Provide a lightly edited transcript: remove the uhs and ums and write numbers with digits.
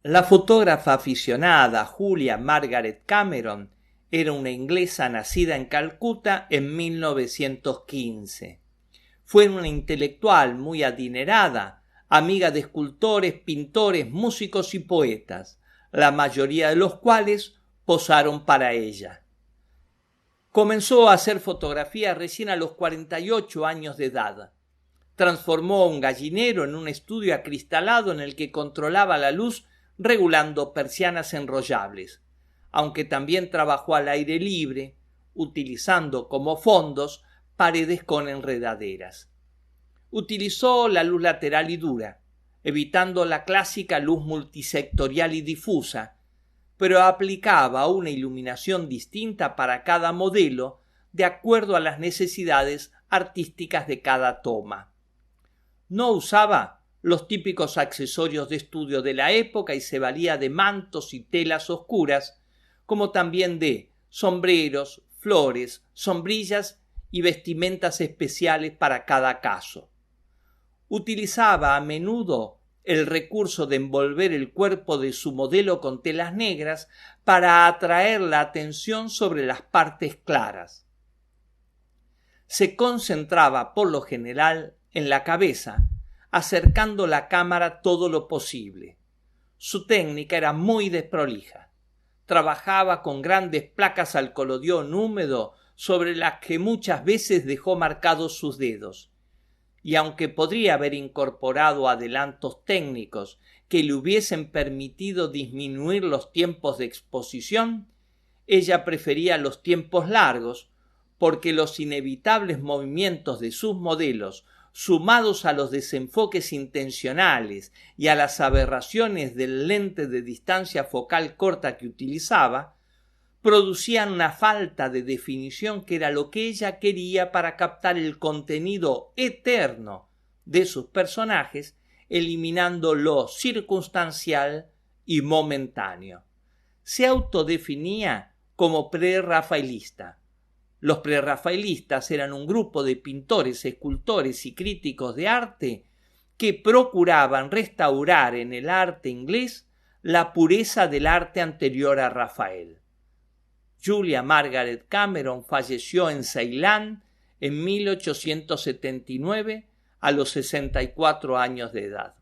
La fotógrafa aficionada Julia Margaret Cameron era una inglesa nacida en Calcuta en 1915. Fue una intelectual muy adinerada, amiga de escultores, pintores, músicos y poetas, la mayoría de los cuales posaron para ella. Comenzó a hacer fotografía recién a los 48 años de edad. Transformó un gallinero en un estudio acristalado en el que controlaba la luz regulando persianas enrollables, aunque también trabajó al aire libre, utilizando como fondos paredes con enredaderas. Utilizó la luz lateral y dura, evitando la clásica luz multisectorial y difusa, pero aplicaba una iluminación distinta para cada modelo de acuerdo a las necesidades artísticas de cada toma. No usaba los típicos accesorios de estudio de la época y se valía de mantos y telas oscuras, como también de sombreros, flores, sombrillas y vestimentas especiales para cada caso. Utilizaba a menudo el recurso de envolver el cuerpo de su modelo con telas negras para atraer la atención sobre las partes claras. Se concentraba por lo general en la cabeza, acercando la cámara todo lo posible. Su técnica era muy desprolija. Trabajaba con grandes placas al colodión húmedo sobre las que muchas veces dejó marcados sus dedos. Y aunque podría haber incorporado adelantos técnicos que le hubiesen permitido disminuir los tiempos de exposición, ella prefería los tiempos largos porque los inevitables movimientos de sus modelos, sumados a los desenfoques intencionales y a las aberraciones del lente de distancia focal corta que utilizaba, producían una falta de definición que era lo que ella quería para captar el contenido eterno de sus personajes, eliminando lo circunstancial y momentáneo. Se autodefinía como prerrafaelista. Los prerrafaelistas eran un grupo de pintores, escultores y críticos de arte que procuraban restaurar en el arte inglés la pureza del arte anterior a Rafael. Julia Margaret Cameron falleció en Ceilán en 1879 a los 64 años de edad.